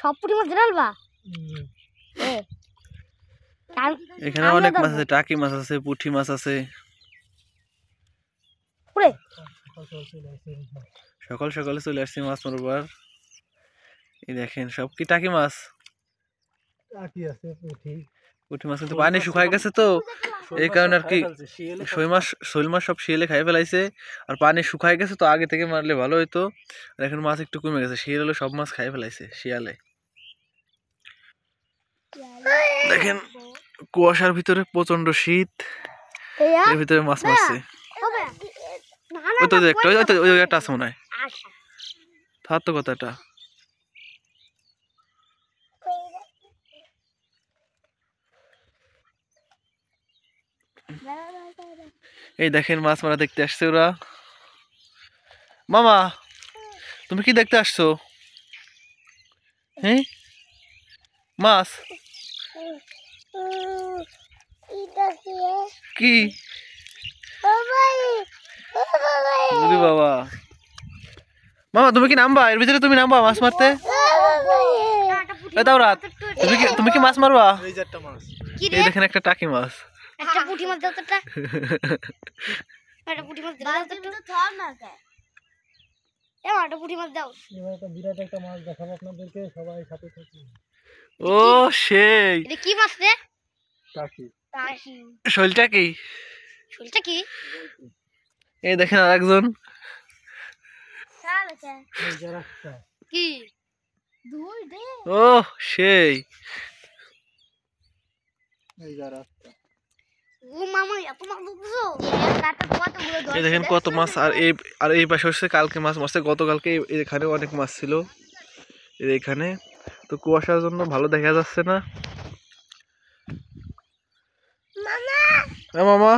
সব পুঁটি মাছ ঢালবা? এখানে অনেক মাছ আছে, টাকি মাছ আছে, পুঁটি মাছ আছে। সকাল সকালে চলে আসছি মাছ মারবার। এই দেখেন সব কি টাকি মাছ, পুঁটি মাছ কিন্তু পানি শুকায় গেছে তো এই কারণে আর কি শৈল মাছ সব শিয়ালে খাই ফেলাইছে। আর পানি শুকায় গেছে তো আগে থেকে মারলে ভালো হইতো। আর এখন মাছ একটু কমে গেছে, শিয়াল হলো সব মাছ খাই ফেলাইছে শিয়ালে। দেখেন কুয়াশার ভিতরে প্রচন্ড শীত, এর ভিতরে মাছ মারছে। ওই তো একটা আছে মনে হয়, থার তো কথাটা। এই দেখেন মাছ মারা দেখতে আসছে ওরা। মামা তুমি কি দেখতে আসছো? হ্যাঁ মাছ কি? বাবা মামা তুমি কি নামবা এর ভিতরে? তুমি নামবা মাছ মারতে? দাও রাত, তুমি কি মাছ মারবা? এই দেখেন একটা টাকি মাছ। একটা পুঁটি মাছ দাও তো, একটা পুঁটি মাছ দাও তো, থর না কে একটা পুঁটি মাছ দাও। এবার একটা বিরাট একটা মাছ দেখাবো আপনাদেরকে, সবাই সাথে থাকুন। ও সেই এটা কি মাছ রে? টাকি। টাকি। শৈলটা কি? শৈলটা কি? এই দেখেন আরেকজন। কি? ও সেই এই দেখেন কত মাছ। আর এই পাশে হচ্ছে কালকে মাছ মারছে, গতকালকে এখানে অনেক মাছ ছিল এখানে। তো কুয়াশার জন্য ভালো দেখা যাচ্ছে না। মামা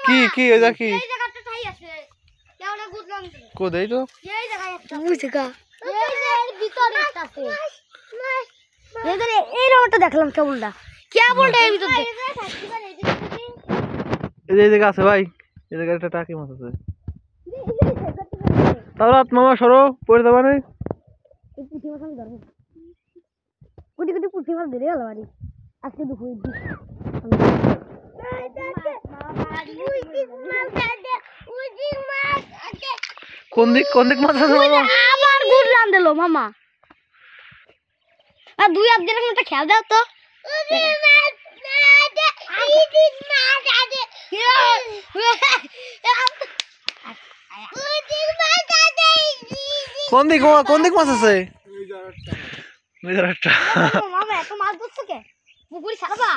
কি কি এটা কি? কোথায় তো এইরকমটা দেখলাম কেবলটা কেবলটা এর ভিতর এই জায়গা আছে ভাই, এই জায়গায় একটা টাকি মাছ আছে। তাহলে মামা সরো পড়ে যাবা না। পুঁটি মাছ আমি ধরবো, কোটি কোটি পুঁটি মাছ ধরে গেল বাড়ি আজকে দুপুর। কোন দিক মাছ আছে মামা? আবার গুড় রান দিল মামা। আর দুই হাত দিয়ে একটা খেয়াল দাও তো। কোন দিক মাছ আছে? মামা এত মাছ ধরছো কে? পুকুরি ছাড়বা?